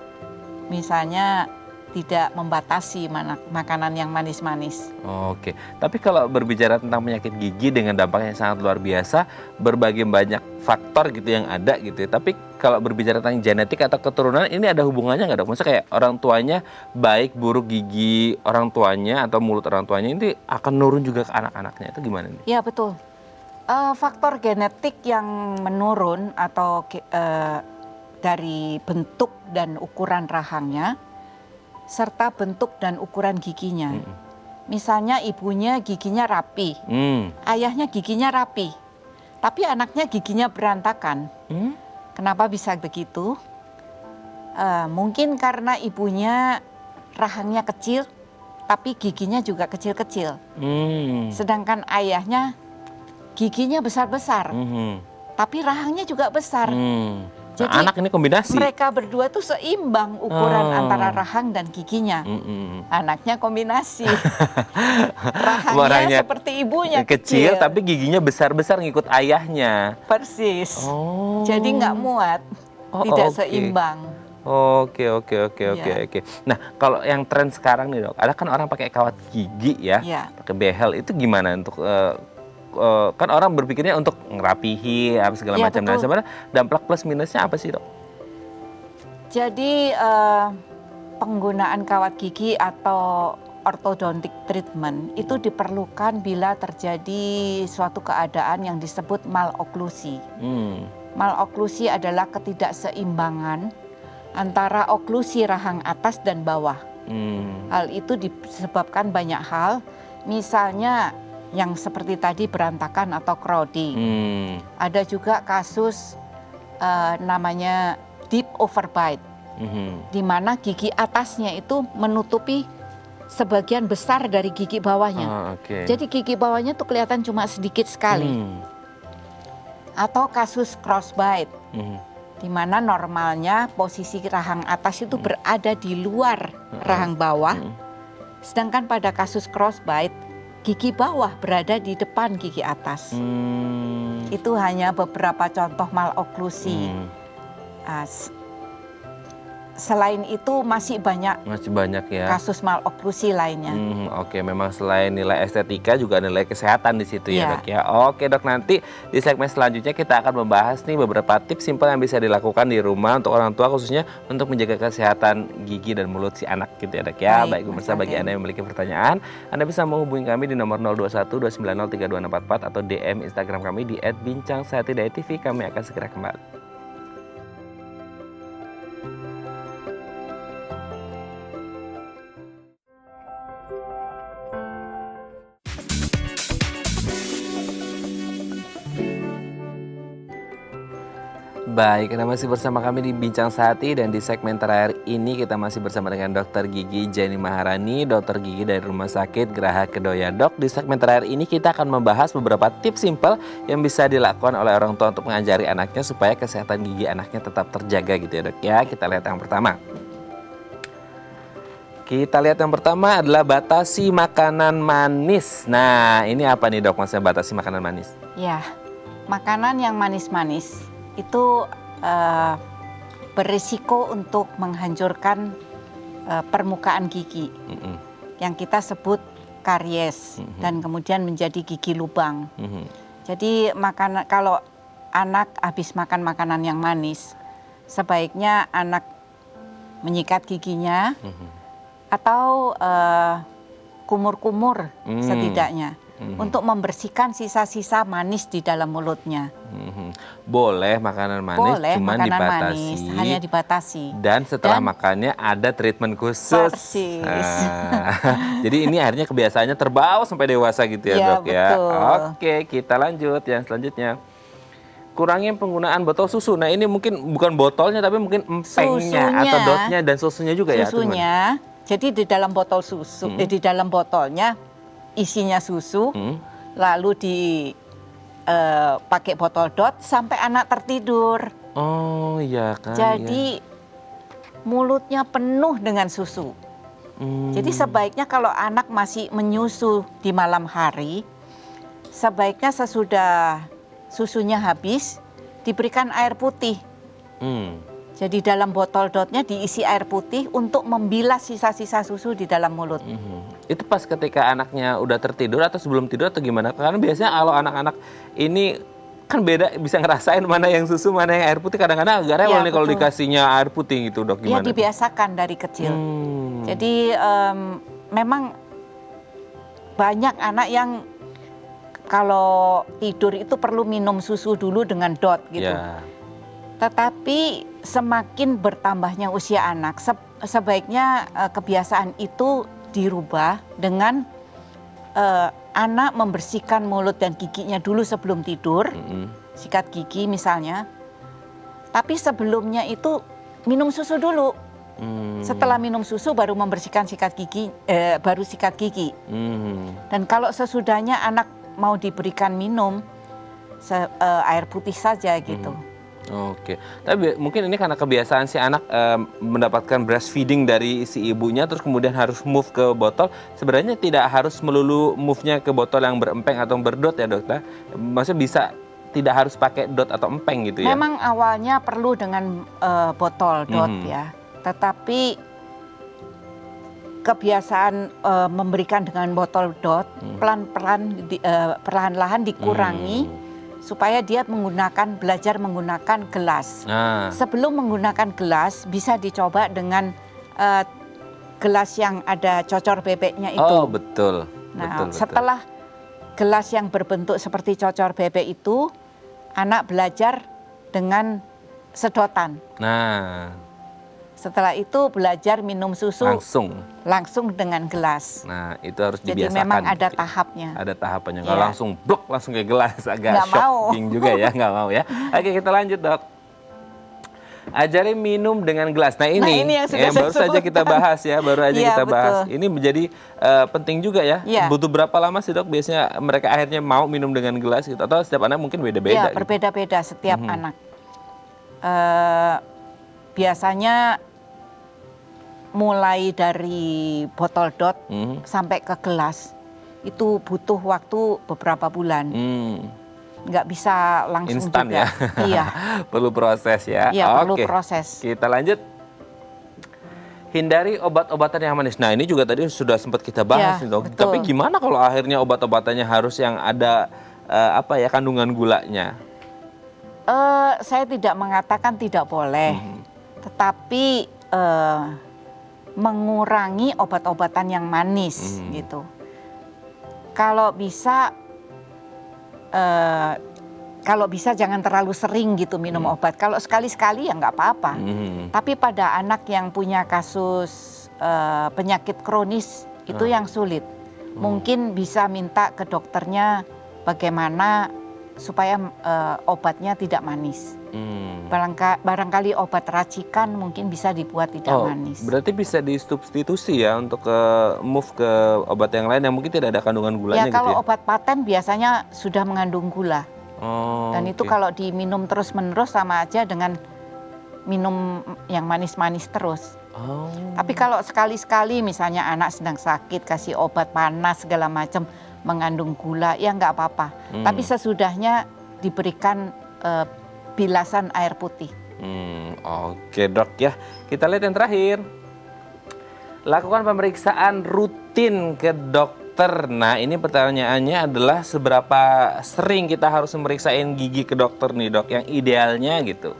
S3: misalnya tidak membatasi makanan yang manis-manis.
S1: Oke, tapi kalau berbicara tentang penyakit gigi dengan dampaknya yang sangat luar biasa, berbagai banyak faktor gitu yang ada gitu ya. Tapi kalau berbicara tentang genetik atau keturunan, ini ada hubungannya nggak, Dok? Maksudnya kayak orang tuanya baik buruk gigi orang tuanya atau mulut orang tuanya ini akan nurun juga ke anak-anaknya, itu gimana nih?
S3: Ya betul. Faktor genetik yang menurun atau dari bentuk dan ukuran rahangnya, serta bentuk dan ukuran giginya. Misalnya ibunya giginya rapi, ayahnya giginya rapi, tapi anaknya giginya berantakan. Kenapa bisa begitu? Mungkin karena ibunya rahangnya kecil, tapi giginya juga kecil-kecil. Sedangkan ayahnya giginya besar-besar, tapi rahangnya juga besar. Jadi
S1: anak ini kombinasi.
S3: Mereka berdua tuh seimbang ukuran antara rahang dan giginya. Anaknya kombinasi. Rahangnya seperti ibunya
S1: kecil, tapi giginya besar-besar ngikut ayahnya.
S3: Persis. Jadi nggak muat, tidak seimbang.
S1: Oke. Nah, kalau yang tren sekarang nih, Dok, ada kan orang pakai kawat gigi ya, pakai behel, itu gimana untuk kan orang berpikirnya untuk ngerapihi apa segala macam. Nah, sebenarnya dampak plus minusnya apa sih, Dok?
S3: Jadi penggunaan kawat gigi atau ortodontic treatment itu diperlukan bila terjadi suatu keadaan yang disebut maloklusi. Maloklusi adalah ketidakseimbangan antara oklusi rahang atas dan bawah. Hal itu disebabkan banyak hal, misalnya yang seperti tadi berantakan atau crowding. Ada juga kasus namanya deep overbite, di mana gigi atasnya itu menutupi sebagian besar dari gigi bawahnya. Jadi gigi bawahnya tuh kelihatan cuma sedikit sekali. Atau kasus crossbite, di mana normalnya posisi rahang atas itu berada di luar rahang bawah, sedangkan pada kasus crossbite gigi bawah berada di depan gigi atas. Itu hanya beberapa contoh maloklusi. Selain itu masih banyak ya kasus maloklusi lainnya.
S1: Oke, memang selain nilai estetika juga nilai kesehatan di situ ya, Dok ya. Oke, Dok, nanti di segmen selanjutnya kita akan membahas nih beberapa tips simpel yang bisa dilakukan di rumah untuk orang tua, khususnya untuk menjaga kesehatan gigi dan mulut si anak gitu ya, Dok ya. Baik pemirsa, bagi Anda yang memiliki pertanyaan, Anda bisa menghubungi kami di nomor 021 290 3244 atau DM Instagram kami di @bincangsehat.tv. Kami akan segera kembali. Baik, Anda masih bersama kami di Bincang Sehati dan di segmen terakhir ini kita masih bersama dengan Dr. Gigi Jenny Maharani, Dokter Gigi dari Rumah Sakit Geraha Kedoya. Dok, di segmen terakhir ini kita akan membahas beberapa tips simpel yang bisa dilakukan oleh orang tua untuk mengajari anaknya supaya kesehatan gigi anaknya tetap terjaga gitu ya, Dok. Ya, kita lihat yang pertama. Kita lihat yang pertama adalah batasi makanan manis. Nah, ini apa nih, Dok, maksudnya batasi makanan manis?
S3: Ya, makanan yang manis-manis itu berisiko untuk menghancurkan permukaan gigi yang kita sebut karies dan kemudian menjadi gigi lubang. Jadi kalau anak habis makan makanan yang manis, sebaiknya anak menyikat giginya atau kumur-kumur setidaknya untuk membersihkan sisa-sisa manis di dalam mulutnya.
S1: Boleh makanan manis,
S3: Boleh,
S1: cuman
S3: makanan
S1: dibatasi.
S3: manis, hanya dibatasi.
S1: Dan setelah makannya ada treatment khusus.
S3: Persis.
S1: Jadi ini akhirnya kebiasaannya terbawa sampai dewasa gitu ya,
S3: Ya,
S1: Dok ya.
S3: betul.
S1: Oke, kita lanjut yang selanjutnya. Kurangin penggunaan botol susu. Nah, ini mungkin bukan botolnya tapi mungkin empengnya atau dotnya dan susunya juga ya.
S3: Susunya. Jadi di dalam botol susu, di dalam botolnya isinya susu, lalu pakai botol dot sampai anak tertidur.
S1: Oh iya kan.
S3: Jadi mulutnya penuh dengan susu. Jadi sebaiknya kalau anak masih menyusu di malam hari, sebaiknya sesudah susunya habis diberikan air putih. Jadi dalam botol dotnya diisi air putih untuk membilas sisa-sisa susu di dalam mulut.
S1: Itu pas ketika anaknya udah tertidur atau sebelum tidur atau gimana? Karena biasanya kalau anak-anak ini kan beda, bisa ngerasain mana yang susu, mana yang air putih. Kadang-kadang agak rewel nih kalau dikasihnya air putih gitu, Dok. Gimana?
S3: Ya dibiasakan dari kecil. Jadi memang banyak anak yang kalau tidur itu perlu minum susu dulu dengan dot gitu. Tetapi semakin bertambahnya usia anak, sebaiknya kebiasaan itu dirubah dengan anak membersihkan mulut dan giginya dulu sebelum tidur, sikat gigi misalnya. Tapi sebelumnya itu minum susu dulu. Setelah minum susu baru membersihkan sikat gigi, baru sikat gigi. Dan kalau sesudahnya anak mau diberikan minum air putih saja gitu.
S1: Oke, tapi mungkin ini karena kebiasaan si anak mendapatkan breastfeeding dari si ibunya, terus kemudian harus move ke botol. Sebenarnya tidak harus melulu move-nya ke botol yang berempeng atau berdot ya, Dokter. Maksudnya bisa tidak harus pakai dot atau empeng gitu ya?
S3: Memang awalnya perlu dengan botol dot ya, tetapi kebiasaan memberikan dengan botol dot perlahan-lahan dikurangi. Supaya dia belajar menggunakan gelas. Sebelum menggunakan gelas, bisa dicoba dengan gelas yang ada cocor bebeknya itu.
S1: Oh, betul.
S3: Nah, setelah gelas yang berbentuk seperti cocor bebek itu, anak belajar dengan sedotan. Setelah itu belajar minum susu langsung dengan gelas.
S1: Nah, itu harus dibiasakan.
S3: Jadi memang ada tahapnya.
S1: Ada tahapannya. Kalau langsung blok langsung ke gelas, agak shocking juga ya, nggak mau ya. Oke, kita lanjut, Dok. Ajari minum dengan gelas. Nah ini yang baru saja kita bahas ya, bahas. Ini menjadi penting juga ya. Butuh berapa lama sih, Dok? Biasanya mereka akhirnya mau minum dengan gelas gitu, atau setiap anak mungkin beda-beda?
S3: Ya, berbeda-beda setiap anak. Biasanya mulai dari botol dot sampai ke gelas itu butuh waktu beberapa bulan. Nggak bisa langsung
S1: instan
S3: juga.
S1: Ya. Perlu proses ya.
S3: Iya, perlu proses.
S1: Kita lanjut. Hindari obat-obatan yang manis. Nah, ini juga tadi sudah sempat kita bahas nih, Dok. Tapi gimana kalau akhirnya obat-obatannya harus yang ada kandungan gulanya?
S3: Saya tidak mengatakan tidak boleh. Tetapi mengurangi obat-obatan yang manis gitu. Kalau bisa jangan terlalu sering gitu minum obat. Kalau sekali-sekali ya nggak apa-apa. Tapi pada anak yang punya kasus penyakit kronis itu yang sulit. Mungkin bisa minta ke dokternya bagaimana supaya obatnya tidak manis. Barangkali obat racikan mungkin bisa dibuat tidak manis.
S1: Berarti bisa disubstitusi ya untuk move ke obat yang lain yang mungkin tidak ada kandungan gulanya gitu
S3: Kalau
S1: ya?
S3: obat paten biasanya sudah mengandung gula. Dan itu kalau diminum terus-menerus sama aja dengan minum yang manis-manis terus. Tapi kalau sekali-sekali misalnya anak sedang sakit kasih obat panas segala macam mengandung gula, ya nggak apa-apa. Tapi sesudahnya diberikan bilasan air putih.
S1: Oke dok ya, kita lihat yang terakhir. Lakukan pemeriksaan rutin ke dokter. Nah ini pertanyaannya adalah seberapa sering kita harus memeriksain gigi ke dokter nih dok, yang idealnya gitu?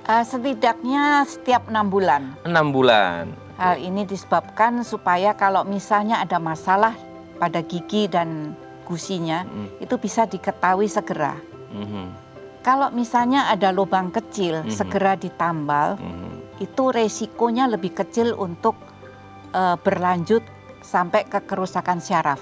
S3: Setidaknya setiap 6 bulan.
S1: 6 bulan.
S3: Hal ini disebabkan supaya kalau misalnya ada masalah pada gigi dan gusinya, itu bisa diketahui segera. Kalau misalnya ada lubang kecil, segera ditambal, itu resikonya lebih kecil untuk berlanjut sampai ke kerusakan syaraf.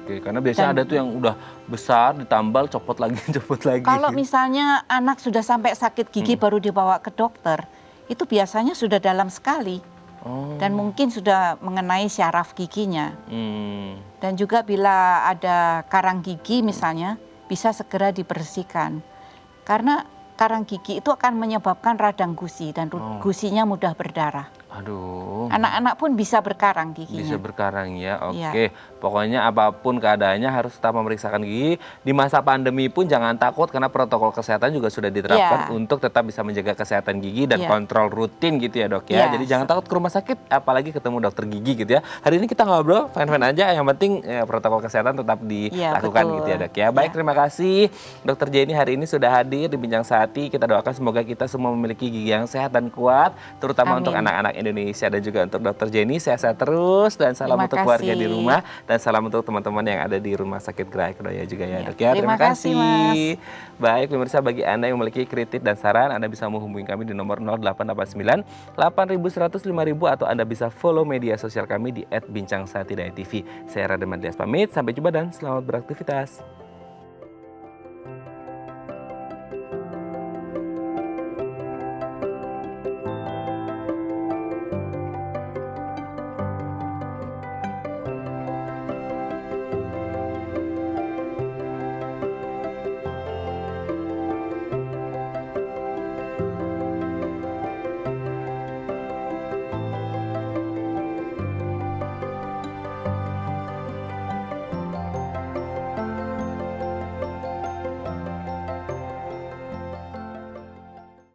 S1: Oke, karena biasanya ada tuh yang udah besar, ditambal, copot lagi, copot lagi.
S3: Kalau misalnya anak sudah sampai sakit gigi baru dibawa ke dokter, itu biasanya sudah dalam sekali. Dan mungkin sudah mengenai syaraf giginya. Dan juga bila ada karang gigi misalnya, bisa segera dibersihkan. Karena karang gigi itu akan menyebabkan radang gusi dan gusinya mudah berdarah.
S1: Aduh.
S3: Anak-anak pun bisa berkarang giginya.
S1: Bisa berkarang ya, oke. Pokoknya apapun keadaannya harus tetap memeriksakan gigi. Di masa pandemi pun jangan takut karena protokol kesehatan juga sudah diterapkan untuk tetap bisa menjaga kesehatan gigi dan kontrol rutin gitu ya dok ya. Jadi jangan takut ke rumah sakit, apalagi ketemu dokter gigi gitu ya. Hari ini kita ngobrol fine-fine aja, yang penting protokol kesehatan tetap dilakukan gitu ya dok ya. Baik, terima kasih Dokter Jenny hari ini sudah hadir di Bincang Sehati. Kita doakan semoga kita semua memiliki gigi yang sehat dan kuat, terutama untuk anak-anak Indonesia dan juga untuk Dokter Jenny. Sehat-sehat terus dan salam untuk keluarga di rumah dan salam untuk teman-teman yang ada di Rumah Sakit Gerai Kedoya juga ya dok ya. Terima kasih. Baik pemirsa, bagi Anda yang memiliki kritik dan saran, Anda bisa menghubungi kami di nomor 0889 8100 5000 atau Anda bisa follow media sosial kami di @bincangsehati.tv. Saya Raden Mandias pamit, sampai jumpa dan selamat beraktivitas.